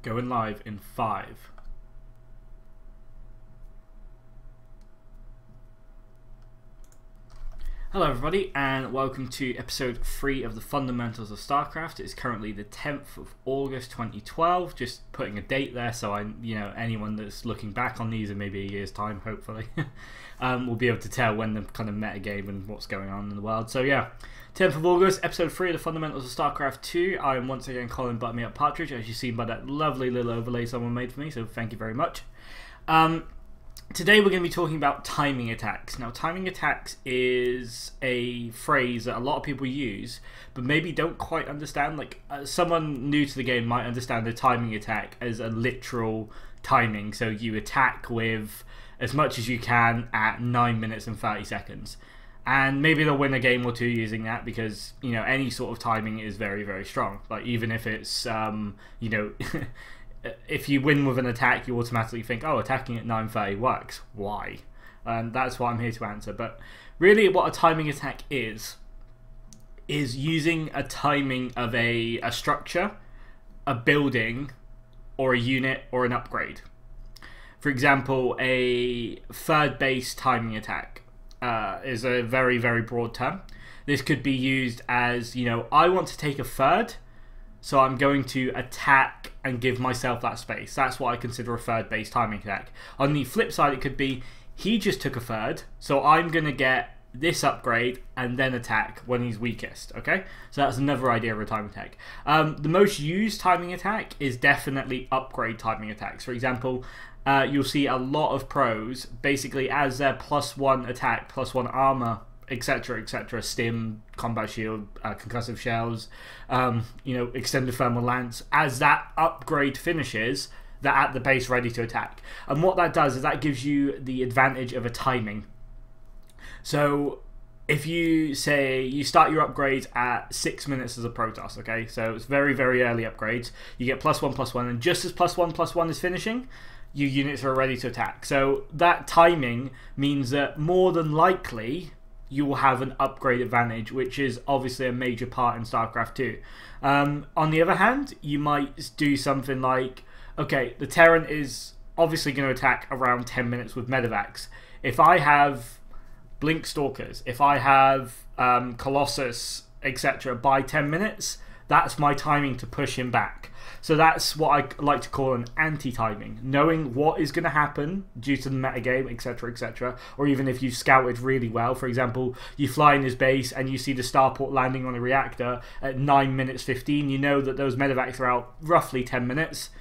Going live in 5. Hello everybody and welcome to episode 3 of the Fundamentals of Starcraft. It's currently the 10th of August 2012, just putting a date there so anyone that's looking back on these in maybe a year's time, hopefully, will be able to tell when the kind of meta game and what's going on in the world. So yeah, 10th of August, episode 3 of the Fundamentals of Starcraft 2. I am once again Colin Butt Me Up Partridge, as you've seen by that lovely little overlay someone made for me, so thank you very much. Today we're going to be talking about timing attacks. Now, timing attacks is a phrase that a lot of people use, but maybe don't quite understand. Like, someone new to the game might understand a timing attack as a literal timing. So you attack with as much as you can at 9 minutes and 30 seconds. And maybe they'll win a game or two using that because, any sort of timing is very, very strong. Like, even if it's, if you win with an attack, you automatically think, oh, attacking at 9:30 works. Why? That's what I'm here to answer. But really what a timing attack is using a timing of a structure, a building, or a unit, or an upgrade. For example, a third base timing attack is a very, very broad term. This could be used as, I want to take a third, so I'm going to attack and give myself that space. That's what I consider a third base timing attack. On the flip side, it could be, he just took a third, so I'm going to get this upgrade and then attack when he's weakest, okay? So that's another idea of a timing attack. The most used timing attack is definitely upgrade timing attacks. For example, you'll see a lot of pros, basically as their +1 attack, +1 armor, etc., stim, combat shield, concussive shells, extended thermal lance, as that upgrade finishes, they're at the base ready to attack. And what that does is that gives you the advantage of a timing. So if you say you start your upgrades at 6 minutes as a Protoss, okay, so it's very, very early upgrades, you get +1/+1, and just as +1/+1 is finishing, your units are ready to attack. So that timing means that more than likely you will have an upgrade advantage, which is obviously a major part in StarCraft 2. On the other hand, you might do something like, okay, the Terran is obviously going to attack around 10 minutes with medevacs. If I have Blink Stalkers, if I have Colossus, etc. by 10 minutes, that's my timing to push him back. So that's what I like to call an anti-timing. Knowing what is going to happen due to the metagame, etc., or even if you've scouted really well. For example, you fly in his base and you see the starport landing on a reactor at 9 minutes 15. You know that those medevacs are out roughly 10 minutes.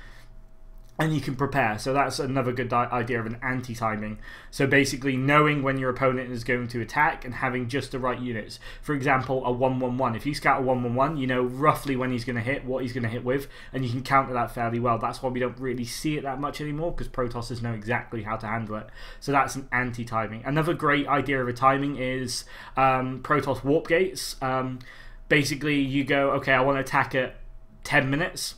And you can prepare. So that's another good idea of an anti-timing. So basically knowing when your opponent is going to attack and having just the right units. For example, a 1-1-1. If you scout a 1-1-1, you know roughly when he's going to hit, what he's going to hit with, and you can counter that fairly well. That's why we don't really see it that much anymore, because Protossers know exactly how to handle it. So that's an anti-timing. Another great idea of a timing is Protoss warp gates. Basically, you go, okay, I want to attack at 10 minutes.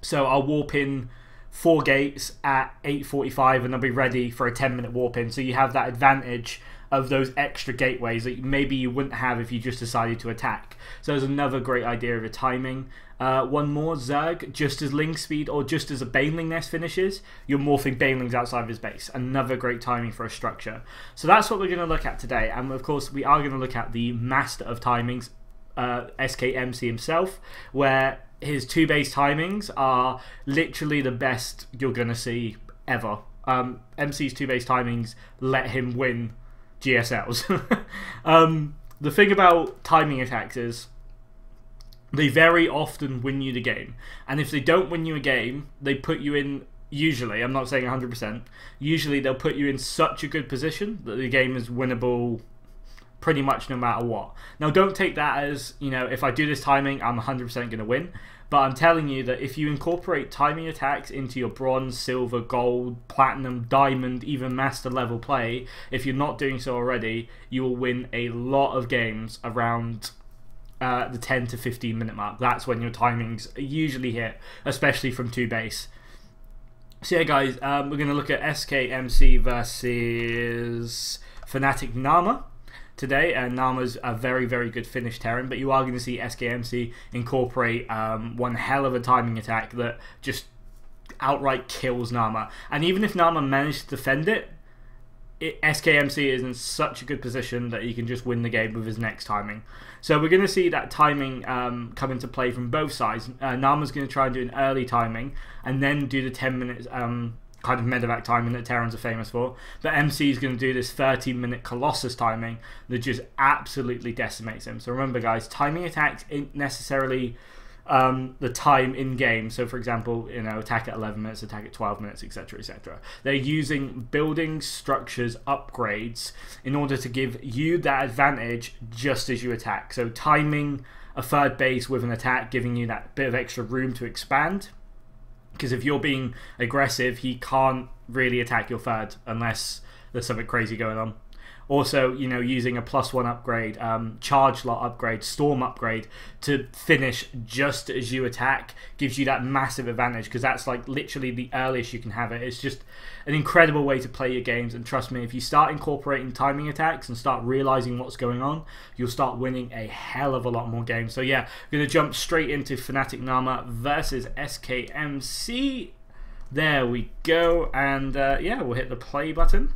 So I'll warp in 4 gates at 8:45 and they'll be ready for a 10-minute warp in. So you have that advantage of those extra gateways that maybe you wouldn't have if you just decided to attack. So there's another great idea of a timing. One more, Zerg, just as Ling Speed or just as a Baneling nest finishes, you're morphing Banelings outside of his base. Another great timing for a structure. So that's what we're going to look at today. And of course, we are going to look at the master of timings, SKMC himself, where his 2 base timings are literally the best you're going to see ever. MC's 2 base timings let him win GSLs. The thing about timing attacks is they very often win you the game. And if they don't win you a game, they put you in, usually, I'm not saying 100%, usually they'll put you in such a good position that the game is winnable pretty much no matter what. Now, don't take that as, if I do this timing, I'm 100% going to win. But I'm telling you that if you incorporate timing attacks into your bronze, silver, gold, platinum, diamond, even master level play, if you're not doing so already, you will win a lot of games around the 10 to 15 minute mark. That's when your timings usually hit, especially from 2 base. So yeah, guys, we're going to look at SKMC versus FnaticNaama today, and Naama's a very, very good Finnish Terran, but you are going to see SKMC incorporate one hell of a timing attack that just outright kills Naama. And even if Naama managed to defend it, SKMC is in such a good position that he can just win the game with his next timing. So we're going to see that timing come into play from both sides. Naama's going to try and do an early timing and then do the 10 minutes kind of medevac timing that Terrans are famous for. But MC is going to do this 30-minute Colossus timing that just absolutely decimates him. So remember guys, timing attacks ain't necessarily the time in game. So for example, attack at 11 minutes, attack at 12 minutes, etc, etc. They're using buildings, structures, upgrades in order to give you that advantage just as you attack. So timing a third base with an attack, giving you that bit of extra room to expand. Because if you're being aggressive, he can't really attack your third unless there's something crazy going on. Also, using a +1 upgrade, charge slot upgrade, storm upgrade to finish just as you attack gives you that massive advantage, because that's like literally the earliest you can have it. It's just an incredible way to play your games, and trust me, if you start incorporating timing attacks and start realizing what's going on, you'll start winning a hell of a lot more games. So yeah, we're going to jump straight into FnaticNaama versus SKMC. There we go, and yeah, we'll hit the play button.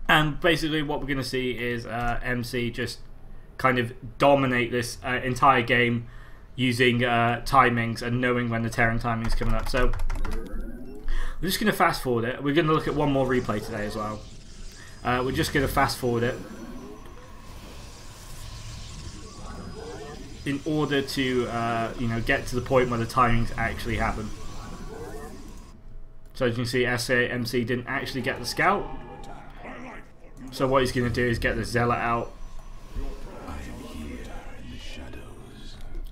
And basically what we're going to see is MC just kind of dominate this entire game using timings and knowing when the Terran timing is coming up. So we're just going to fast forward it. We're going to look at one more replay today as well. We're just going to fast forward it in order to get to the point where the timings actually happen. So as you can see, SKMC didn't actually get the scout. So what he's going to do is get the Zealot out.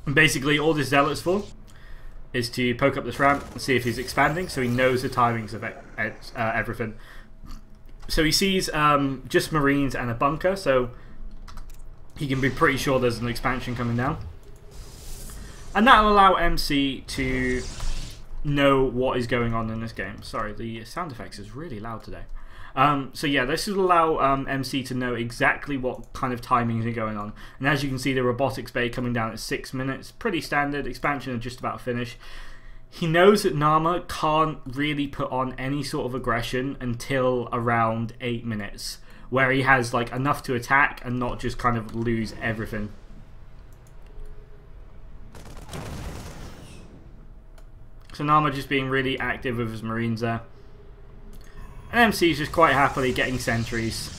And basically all this Zealot's for is to poke up this ramp and see if he's expanding, so he knows the timings of everything. So he sees just Marines and a bunker, so he can be pretty sure there's an expansion coming down. And that'll allow MC to know what is going on in this game. Sorry, the sound effects is really loud today. So yeah, this will allow MC to know exactly what kind of timings are going on. And as you can see, the robotics bay coming down at 6 minutes, pretty standard. Expansion is just about finished. He knows that Naama can't really put on any sort of aggression until around 8 minutes, where he has like enough to attack and not just kind of lose everything. So Naama just being really active with his Marines there. And MC is just quite happily getting sentries.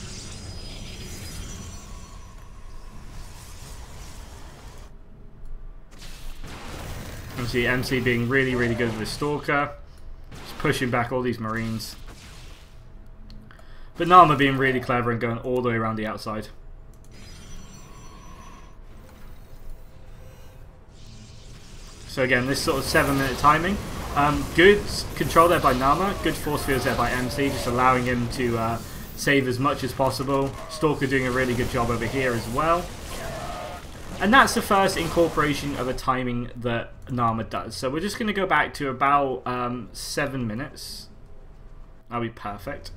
You see MC being really, really good with his Stalker. Just pushing back all these Marines. But Naama being really clever and going all the way around the outside. So again, this sort of 7-minute timing. Good control there by Naama, good force fields there by MC, just allowing him to save as much as possible. Stalker doing a really good job over here as well. And that's the first incorporation of a timing that Naama does. So we're just going to go back to about 7 minutes. That'll be perfect.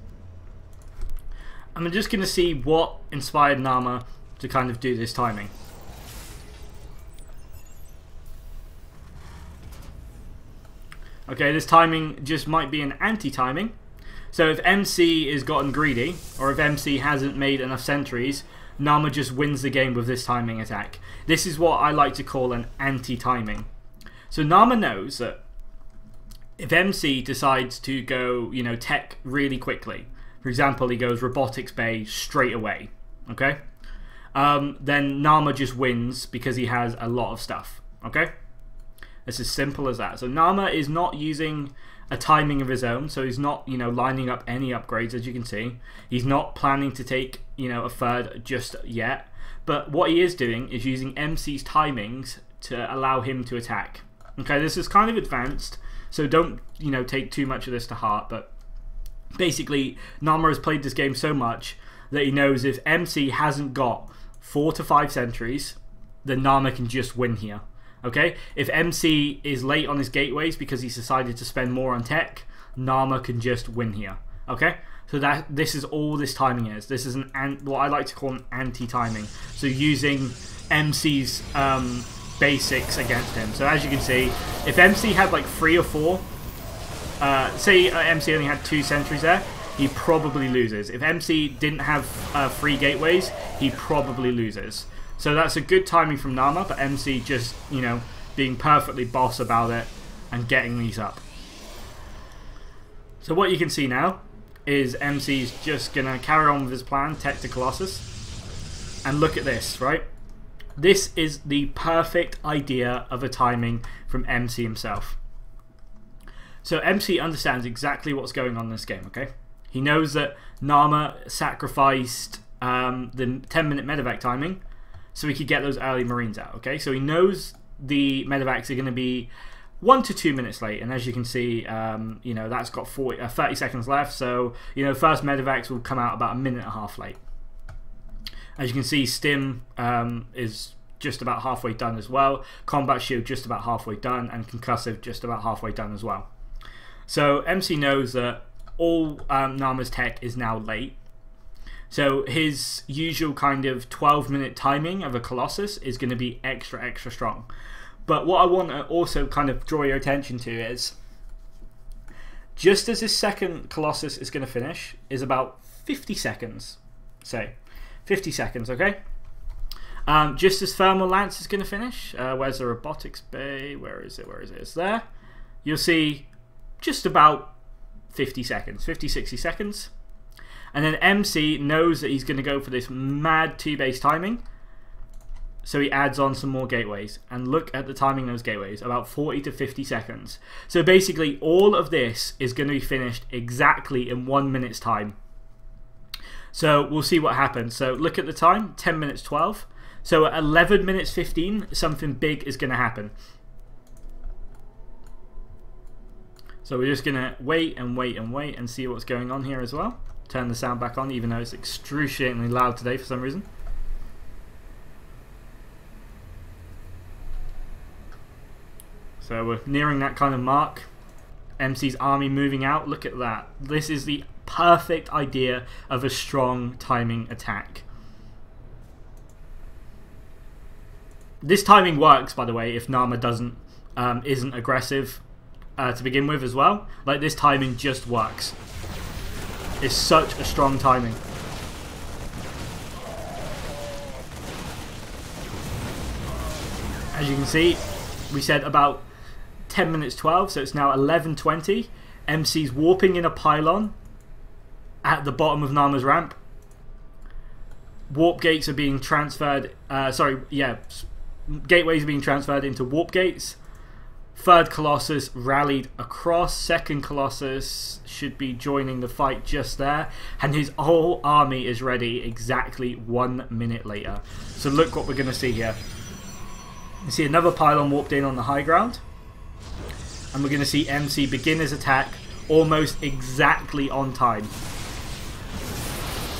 And we're just going to see what inspired Naama to kind of do this timing. Okay, this timing just might be an anti-timing. So if MC is gotten greedy, or if MC hasn't made enough sentries, Naama just wins the game with this timing attack. This is what I like to call an anti-timing. So Naama knows that if MC decides to go, tech really quickly, for example, he goes robotics bay straight away, okay? Then Naama just wins because he has a lot of stuff, okay? It's as simple as that. So Naama is not using a timing of his own, so he's not, lining up any upgrades, as you can see. He's not planning to take, a third just yet. But what he is doing is using MC's timings to allow him to attack. Okay, this is kind of advanced, so don't, take too much of this to heart. But basically, Naama has played this game so much that he knows if MC hasn't got 4 to 5 sentries, then Naama can just win here. Okay, if MC is late on his gateways because he's decided to spend more on tech, Naama can just win here. Okay, so this is all this timing is. This is what I like to call an anti-timing. So using MC's basics against him. So as you can see, if MC had like 3 or 4 say MC only had 2 sentries there, he probably loses. If MC didn't have 3 gateways, he probably loses. So that's a good timing from Naama, but MC just, you know, being perfectly boss about it and getting these up. So what you can see now is MC's just going to carry on with his plan, tech to Colossus. And look at this, right? This is the perfect idea of a timing from MC himself. So MC understands exactly what's going on in this game, okay? He knows that Naama sacrificed the 10-minute medevac timing so he could get those early Marines out, okay? So he knows the medevacs are going to be 1 to 2 minutes late, and as you can see, you know, that's got 30 seconds left, so, you know, first medevacs will come out about 1.5 minutes late. As you can see, Stim is just about halfway done as well, Combat Shield just about halfway done, and Concussive just about halfway done as well. So MC knows that all Naama's tech is now late. So his usual kind of 12-minute timing of a Colossus is going to be extra strong. But what I want to also kind of draw your attention to is, just as his second Colossus is going to finish, is about 50 seconds. Say, 50 seconds, okay? Just as Thermal Lance is going to finish, where's the robotics bay? Where is it? Where is it? It's there. You'll see just about 50 seconds, 50-60 seconds. And then MC knows that he's going to go for this mad 2-base timing, so he adds on some more gateways. And look at the timing of those gateways, about 40 to 50 seconds. So basically all of this is going to be finished exactly in 1 minute's time. So we'll see what happens. So look at the time, 10 minutes 12. So at 11 minutes 15, something big is going to happen. So we're just going to wait and see what's going on here as well. Turn the sound back on, even though it's excruciatingly loud today for some reason. So we're nearing that kind of mark. MC's army moving out. Look at that. This is the perfect idea of a strong timing attack. This timing works, by the way, if Naama isn't aggressive to begin with as well. Like, this timing just works. It's such a strong timing. As you can see, we said about 10 minutes 12, so it's now 11:20. MC's warping in a pylon at the bottom of Naama's ramp. Warp gates are being transferred, gateways are being transferred into warp gates. Third Colossus rallied across. Second Colossus should be joining the fight just there. And his whole army is ready exactly 1 minute later. So look what we're going to see here. You see another pylon warped in on the high ground. And we're going to see MC begin his attack almost exactly on time.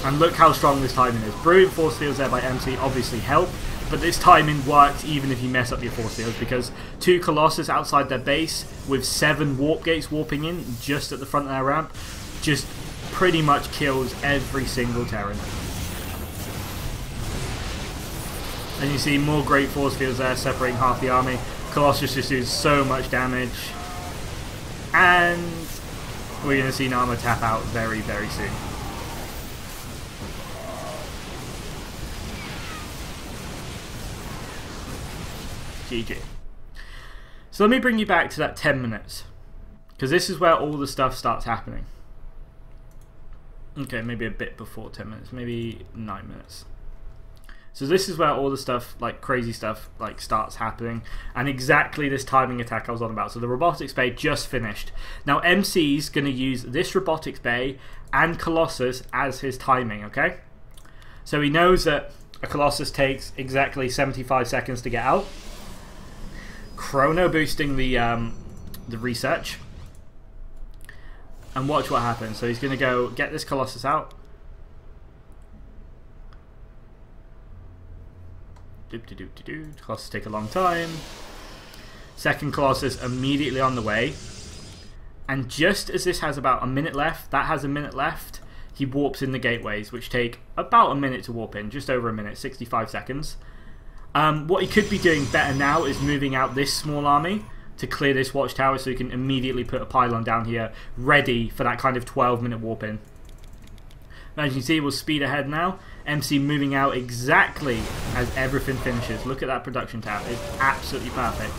And look how strong this timing is. Brilliant force fields there by MC obviously help. But this timing works even if you mess up your force fields, because 2 Colossus outside their base with 7 warp gates warping in just at the front of their ramp just pretty much kills every single Terran. And you see more great force fields there separating half the army. Colossus just does so much damage. And we're going to see Naama tap out very soon. GG. So let me bring you back to that 10 minutes, because this is where all the stuff starts happening. Okay, maybe a bit before 10 minutes, maybe 9 minutes. So this is where all the stuff, like crazy stuff, like starts happening, and exactly this timing attack I was on about. So the robotics bay just finished. Now MC's going to use this robotics bay and Colossus as his timing, okay? So he knows that a Colossus takes exactly 75 seconds to get out. Chrono boosting the research, and watch what happens. So he's going to go get this Colossus out. Colossus take a long time. Second Colossus immediately on the way, and just as this has about a minute left, that has a minute left, he warps in the gateways, which take about a minute to warp in, just over a minute, 65 seconds. What he could be doing better now is moving out this small army to clear this watchtower so he can immediately put a pylon down here ready for that kind of 12-minute warp in. As you can see, we'll speed ahead now. MC moving out exactly as everything finishes. Look at that production tower. It's absolutely perfect.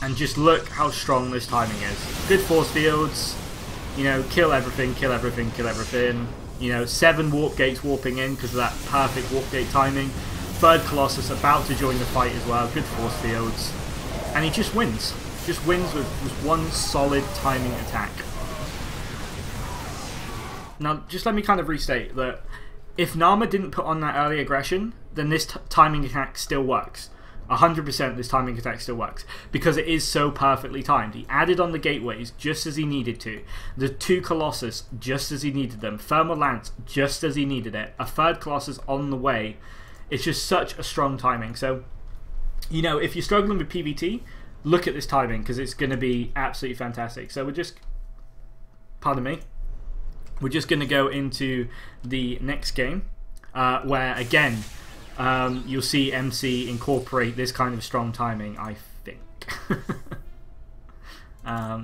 And just look how strong this timing is. Good force fields. You know, kill everything, kill everything, kill everything. You know, 7 warp gates warping in because of that perfect warp gate timing. Third Colossus about to join the fight as well. Good force fields. And he just wins. Just wins with one solid timing attack. Now, just let me kind of restate that if Naama didn't put on that early aggression, then this timing attack still works. 100% this timing attack still works because it is so perfectly timed. He added on the gateways just as he needed to. The 2 Colossus just as he needed them. Thermal Lance just as he needed it. A 3rd Colossus on the way. It's just such a strong timing. So, you know, if you're struggling with PvT, look at this timing because it's going to be absolutely fantastic. So we're just, pardon me, we're just going to go into the next game where again you'll see MC incorporate this kind of strong timing, I think.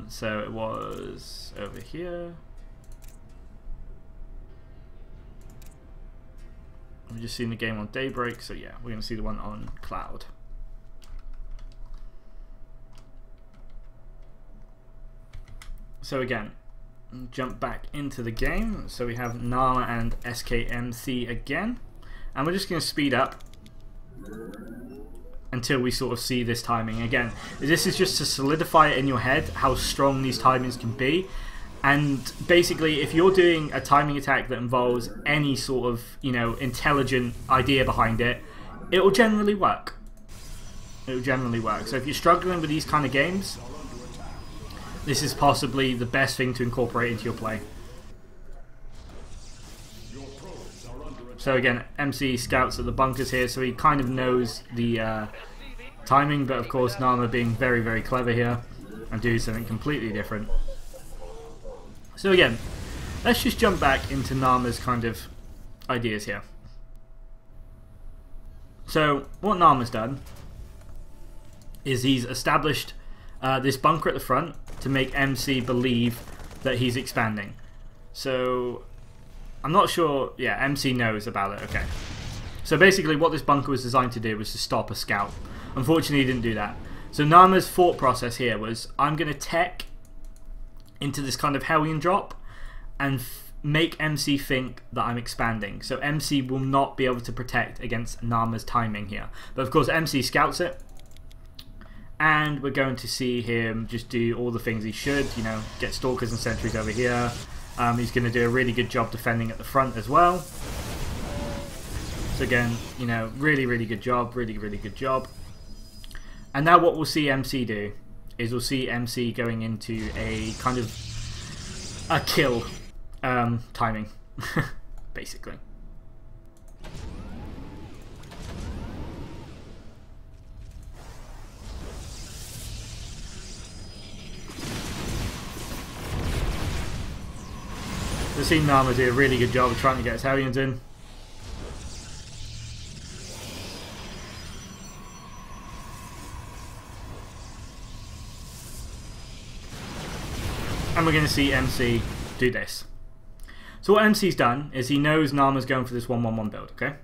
So it was over here. We've just seen the game on Daybreak, so yeah, we're going to see the one on Cloud. So again, jump back into the game. So we have Naama and SKMC again. And we're just going to speed up until we sort of see this timing. Again, this is just to solidify it in your head how strong these timings can be. And basically, if you're doing a timing attack that involves any sort of, you know, intelligent idea behind it, it will generally work. It will generally work. So if you're struggling with these kind of games, this is possibly the best thing to incorporate into your play. So again, MC scouts at the bunkers here, so he kind of knows the timing, but of course Naama being very, very clever here and do something completely different. So again, let's just jump back into Naama's kind of ideas here. So what Naama's done is he's established this bunker at the front to make MC believe that he's expanding. So I'm not sure, yeah, MC knows about it, okay. So basically what this bunker was designed to do was to stop a scout. Unfortunately he didn't do that. So Naama's thought process here was, I'm going to tech into this kind of Hellion drop and make MC think that I'm expanding. So MC will not be able to protect against Naama's timing here. But of course MC scouts it. And we're going to see him just do all the things he should, you know, get stalkers and sentries over here. He's going to do a really good job defending at the front as well. So again, you know, really, really good job, really, really good job. And now what we'll see MC do is we'll see MC going into a kind of a kill timing, basically. We've seen Naama do a really good job of trying to get his Hellions in. And we're going to see MC do this. So what MC's done is he knows Naama's going for this 1-1-1 build, okay?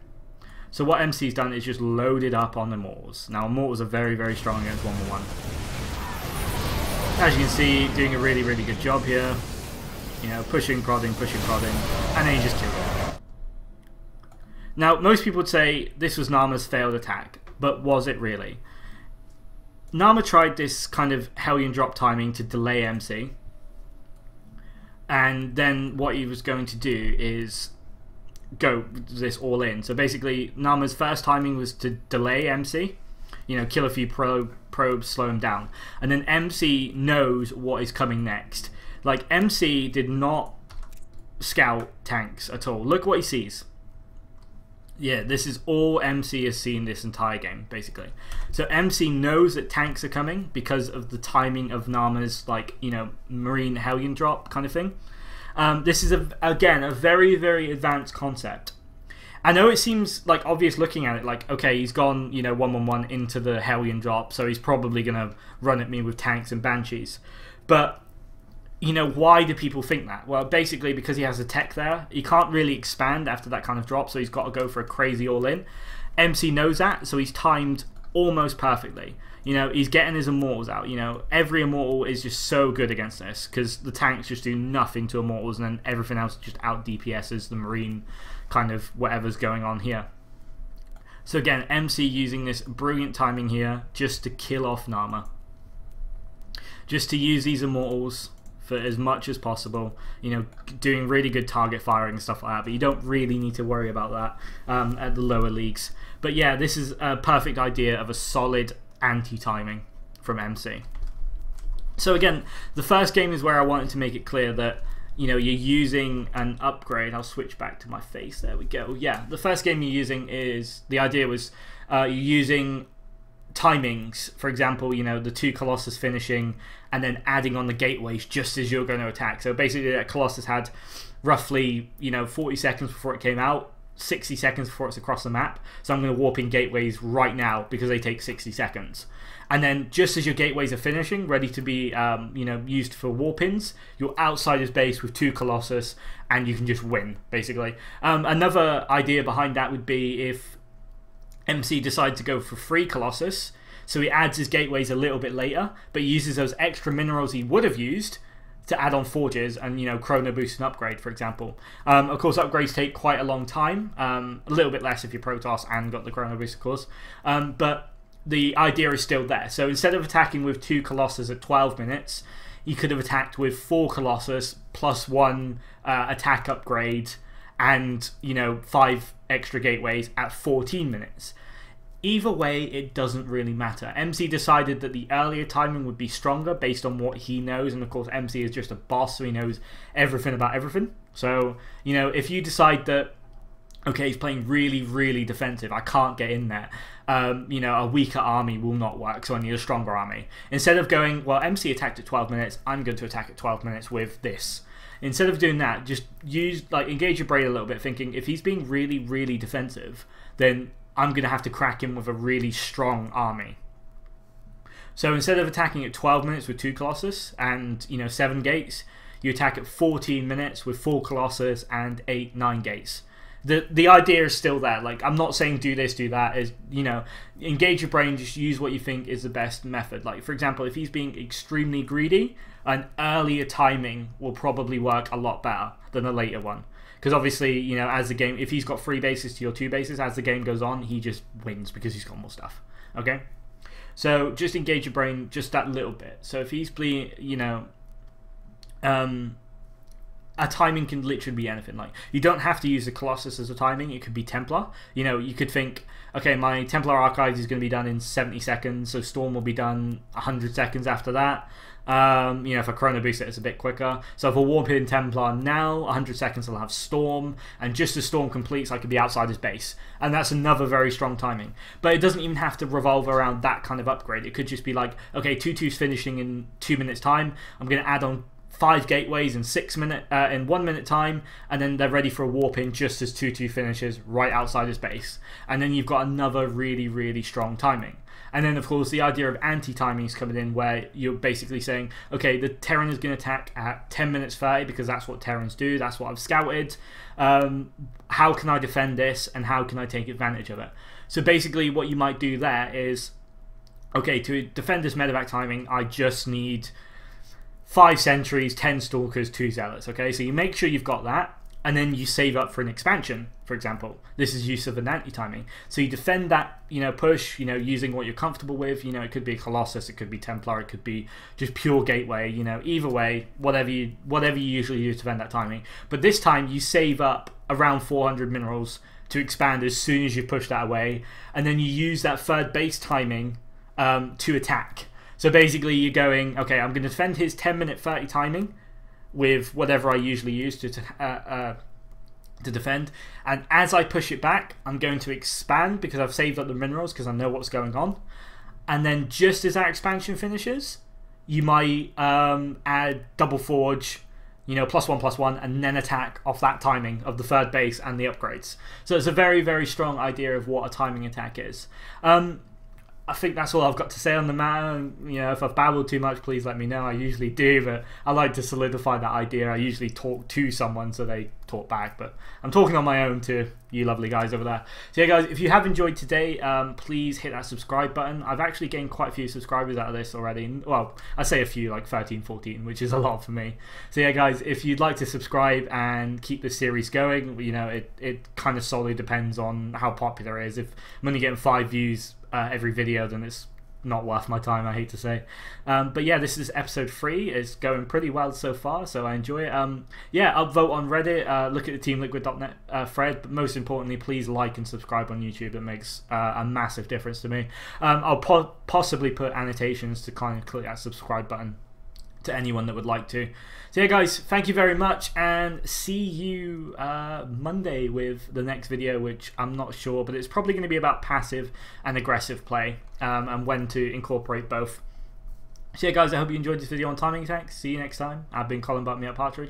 So what MC's done is just loaded up on Immortals. Now Immortals are very, very strong against 1-1-1. As you can see, doing a really, really good job here. You know, pushing, prodding, and then he just killed him. Now, most people would say this was Naama's failed attack, but was it really? Naama tried this kind of Hellion drop timing to delay MC, and then what he was going to do is go this all in. So basically, Naama's first timing was to delay MC, you know, kill a few probes, slow him down, and then MC knows what is coming next. Like, MC did not scout tanks at all. Look what he sees. Yeah, this is all MC has seen this entire game, basically. So MC knows that tanks are coming because of the timing of Naama's, like, you know, Marine Hellion drop kind of thing. This is, again, a very, very advanced concept. I know it seems like obvious looking at it, like, okay, he's gone, 1-1-1 into the Hellion drop, so he's probably going to run at me with tanks and Banshees. But, why do people think that? Well, basically because he has a tech there. He can't really expand after that kind of drop, so he's got to go for a crazy all-in. MC knows that, so he's timed almost perfectly. He's getting his Immortals out. Every Immortal is just so good against this, because the tanks just do nothing to Immortals, and then everything else just out DPSs the Marine kind of whatever's going on here. So again, MC using this brilliant timing here just to kill off Naama. Just to use these Immortals for as much as possible, doing really good target firing and stuff like that, but you don't really need to worry about that at the lower leagues. But yeah, this is a perfect idea of a solid anti-timing from MC. So again, the first game is where I wanted to make it clear that you're using an upgrade. I'll switch back to my face. There we go. Yeah, the first game you're using is, the idea was you're using timings. For example, the 2 Colossus finishing and then adding on the gateways just as you're going to attack. So basically that Colossus had roughly 40 seconds before it came out, 60 seconds before it's across the map. So I'm going to warp in gateways right now because they take 60 seconds. And then just as your gateways are finishing, ready to be used for warp-ins, you're outside his base with 2 Colossus and you can just win, basically. Another idea behind that would be if MC decides to go for 3 Colossus, so he adds his gateways a little bit later, but he uses those extra minerals he would have used to add on forges and chrono boost and upgrade, for example. Of course, upgrades take quite a long time, a little bit less if you're Protoss and got the chrono boost, of course, but the idea is still there. So instead of attacking with 2 Colossus at 12 minutes, you could have attacked with 4 Colossus plus 1 attack upgrade and 5 extra gateways at 14 minutes. Either way, it doesn't really matter. MC decided that the earlier timing would be stronger based on what he knows, and of course MC is just a boss, so he knows everything about everything. So if you decide that, okay, he's playing really, really defensive, I can't get in there, a weaker army will not work, so I need a stronger army. Instead of going, well, MC attacked at 12 minutes, I'm going to attack at 12 minutes with this. Instead of doing that, just engage your brain a little bit, thinking if he's being really, really defensive, then I'm going to have to crack him with a really strong army. So instead of attacking at 12 minutes with 2 Colossus and 7 gates, you attack at 14 minutes with 4 Colossus and 9 gates. The idea is still there. Like, I'm not saying do this, do that. Is engage your brain, just use what you think is the best method. Like, for example, if he's being extremely greedy, an earlier timing will probably work a lot better than a later one. Because obviously, as the game, if he's got 3 bases to your 2 bases, as the game goes on, he just wins because he's got more stuff. Okay? So just engage your brain just that little bit. So if he's a timing can literally be anything. Like, you don't have to use the Colossus as a timing. It could be Templar. You could think, okay, my Templar Archives is going to be done in 70 seconds, so Storm will be done 100 seconds after that. If I chrono boost it, it's a bit quicker. So if I warp in Templar now, 100 seconds I'll have Storm, and just as Storm completes, I could be outside his base. And that's another very strong timing. But it doesn't even have to revolve around that kind of upgrade. It could just be like, okay, 2-2's finishing in 2 minutes time. I'm going to add on 5 gateways in 1 minute time, and then they're ready for a warp in just as 2-2 finishes right outside his base. And then you've got another really, really strong timing. And then, of course, the idea of anti-timing is coming in, where you're basically saying, okay, the Terran is going to attack at 10 minutes 30 because that's what Terrans do, that's what I've scouted. How can I defend this, and how can I take advantage of it? So basically what you might do there is, okay, to defend this medevac timing, I just need 5 sentries, 10 stalkers, 2 zealots. Okay, so you make sure you've got that, and then you save up for an expansion, for example. This is use of an anti-timing. So you defend that, push, using what you're comfortable with. It could be a Colossus, it could be Templar, it could be just pure gateway. Either way, whatever you usually use to defend that timing. But this time you save up around 400 minerals to expand as soon as you push that away, and then you use that 3rd base timing to attack. So basically you're going, okay, I'm going to defend his 10 minute 30 timing with whatever I usually use to defend, and as I push it back, I'm going to expand because I've saved up the minerals because I know what's going on. And then just as that expansion finishes, you might add double forge, you know, +1/+1, and then attack off that timing of the third base and the upgrades. So it's a very, very strong idea of what a timing attack is. I think that's all I've got to say on the matter. You know, if I've babbled too much, please let me know. I usually do, but I like to solidify that idea. I usually talk to someone so they talk back, but I'm talking on my own to you lovely guys over there. So yeah, guys, if you have enjoyed today, please hit that subscribe button. I've actually gained quite a few subscribers out of this already. Well, I say a few, like 13, 14, which is a lot for me. So yeah, guys, if you'd like to subscribe and keep this series going, you know, it kind of solely depends on how popular it is. If I'm only getting 5 views every video, then it's not worth my time, I hate to say. But yeah, this is episode 3. It's going pretty well so far, so I enjoy it. Yeah, upvote on Reddit, look at the teamliquid.net thread, but most importantly, please like and subscribe on YouTube. It makes a massive difference to me. I'll possibly put annotations to kind of click that subscribe button to anyone that would like to. So yeah, guys, thank you very much, and see you Monday with the next video, which I'm not sure, but it's probably going to be about passive and aggressive play, and when to incorporate both. So yeah, guys, I hope you enjoyed this video on timing attacks. See you next time. I've been Colin, Butt Me Up Partridge.